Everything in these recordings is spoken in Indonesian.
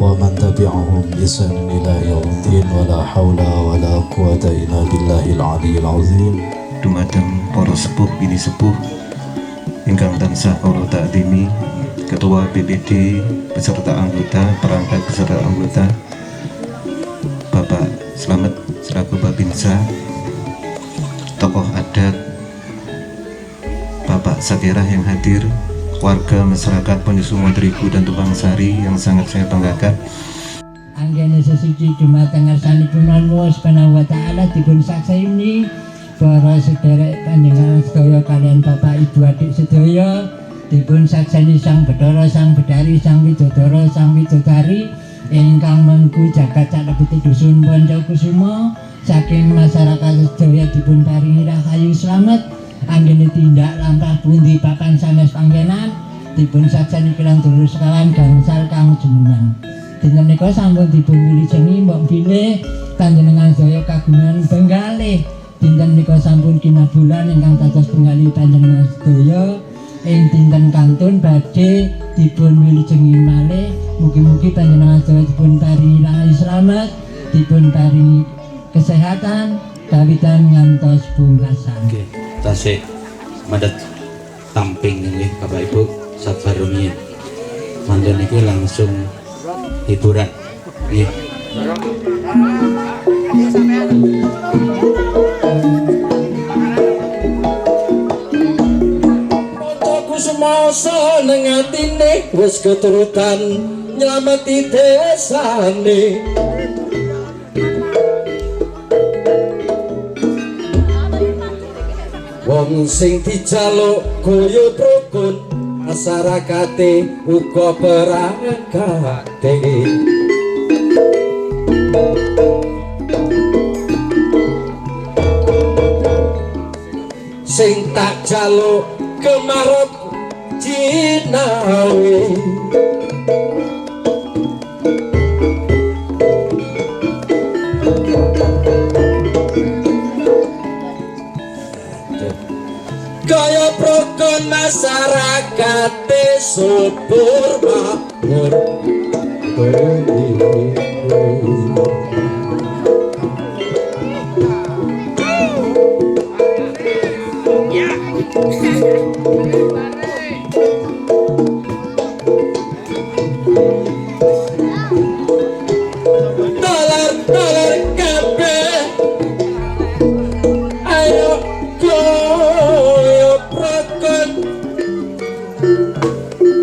ومن تبعهم بإحسان إلى يوم الدين ولا حول ولا قوة إلا بالله العلي العظيم. Dumateng para sepuh bini sepuh ingkang tansah kula takdimi, Ketua BPD beserta anggota, perangkat beserta anggota, Bapak Slamet selaku Babinsa, tokoh adat, Bapak Sakirah yang hadir, warga masyarakat Penyusungan Terigu dan Tumpang Sari yang sangat saya banggakan. Anggene sesuci dumateng ngarsanipun Allah Subhanahu wa taala dipun sakseni para sederek panjenengan sedaya kalian Bapak Ibu adik sedaya dipun sakseni Sang Bathara Sang Bedari Sang Widodara Sang Widodari ingkang mengku jagat calebeti dusun Poncokusuma saking masyarakat sedaya dipun paringi rahayu slamet. Anggene tindak lampah pundi papan sanes panggenan dipun sakseni kirang dulur sekawan gangsal kang jumeneng. Dinten menika sampun dipun wilujengi mbok bilih panjenengan sedaya kagungan benggalih. Dinten menika sampun kinabulan ingkang dados penggalih panjenengan sedaya ing dinten kantun badhe dipun wilujengi malih. Mugi-mugi panjenengan sedaya dipun paringi rahayu slamet, dipun paringi kesehatan kawitan ngantos pungkasan. Tasik madat tamping nggih Bapak Ibu sabar rumiyin. Mangken iki langsung hiburan nggih. Aku semasa nang atine wis keturutan nylameti desane. Wong sing dijaluk kaya rukun masyarakate uga berangkate. Sing tak jaluk kemarep jinawi. Kaya prokon masyarakat subur makmur. Dolar kabeh ayo koyo prokon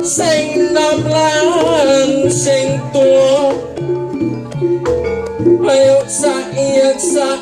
sing nom lan sing tuwa ayo saiyek saeko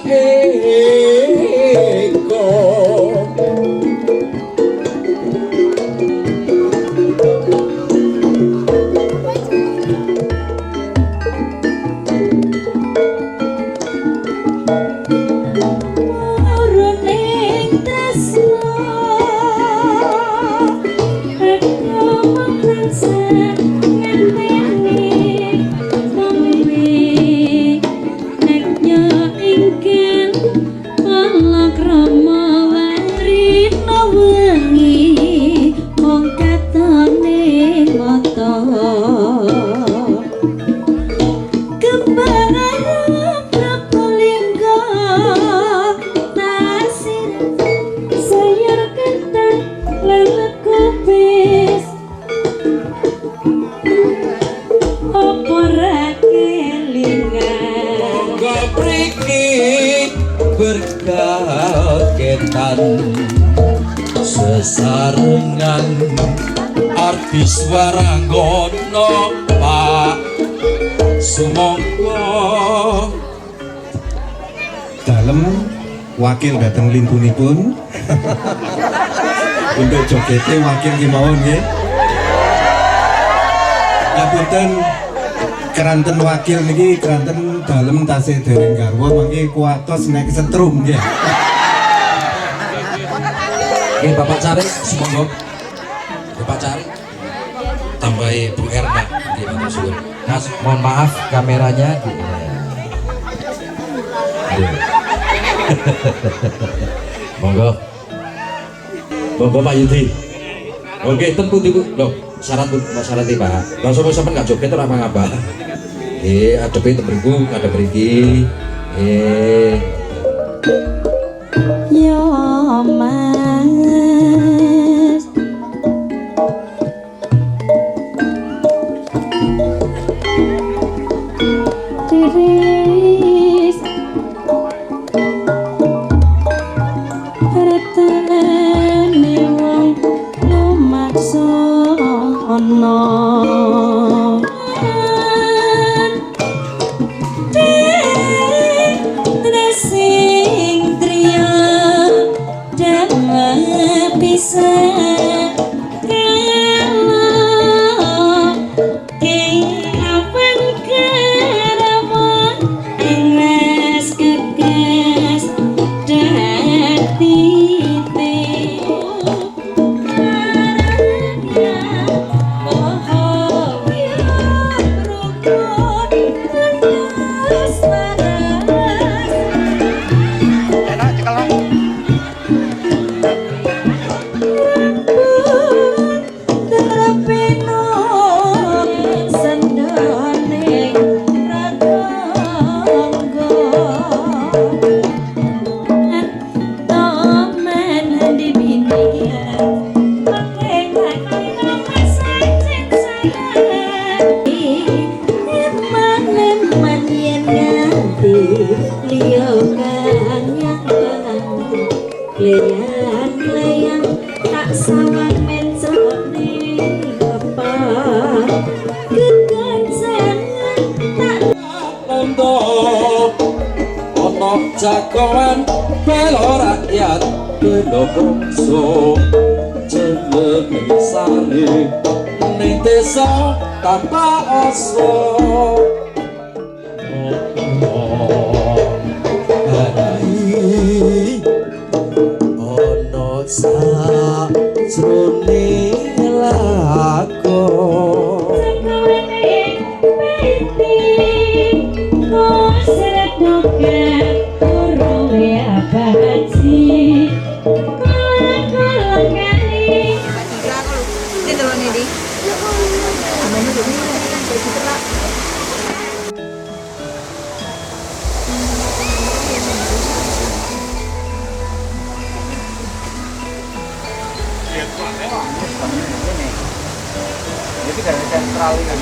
berkagetan sesarengan artis waranggono Pak Sumangga Dalem wakil datang lingkunipun untuk jogete wakil kemauan nggih. Ngapunten keranten wakil niki keranten dalem tasih dereng garwa mangke kuatos nek setrum nggih. Nggih Bapak Cari Sumangga Bapak Cari tambahi Bu Erna nggih matur suwun. Mas mohon maaf kameranya monggo Pak Yudi. Oke, tentu loh syarat-syaratnya Pak. Langsung sampean gak joget ora mangapa. Adepe tembriku, ada mriki. Yo Mas Tiris Retane wong lumaksa ana Leyan tak sawan menconi apa kekancangan tak Londo ono jagoan bela rakyat bela bangsa jenenge sare ning desa tanpa asa ono sajroning lakon Mundur.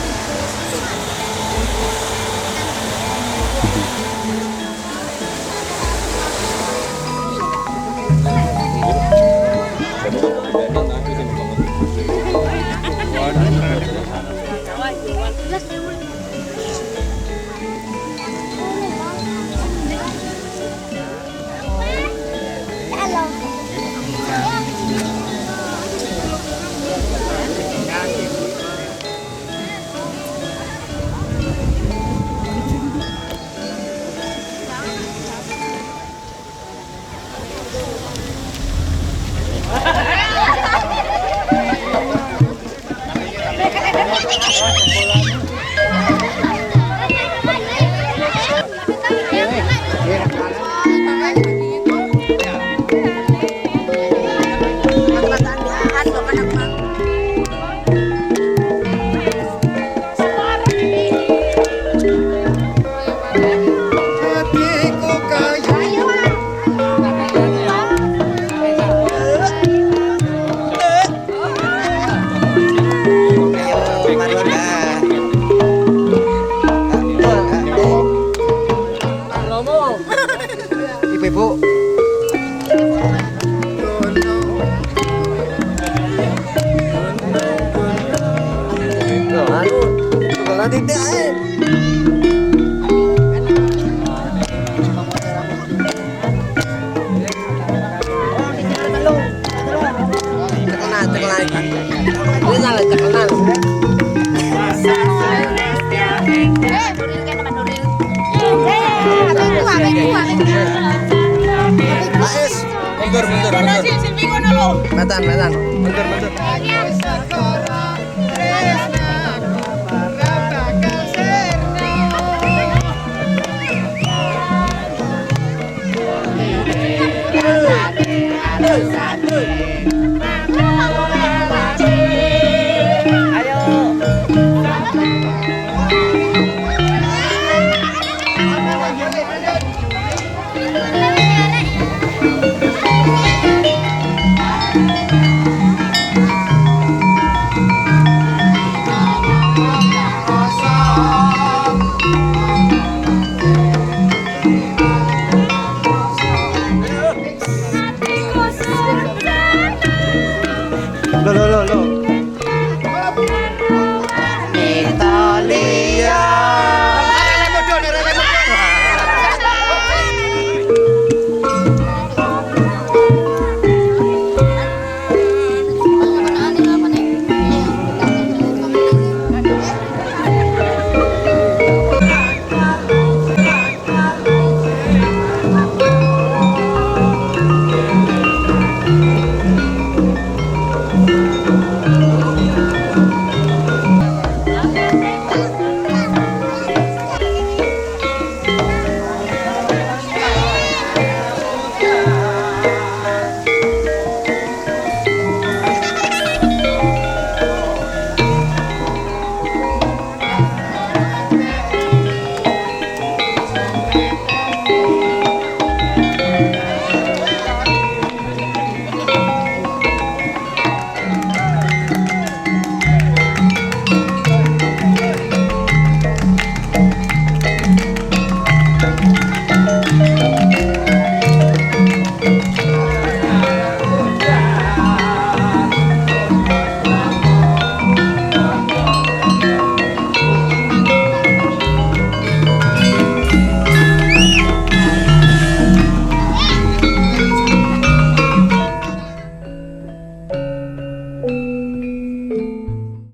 Metan. Mundur.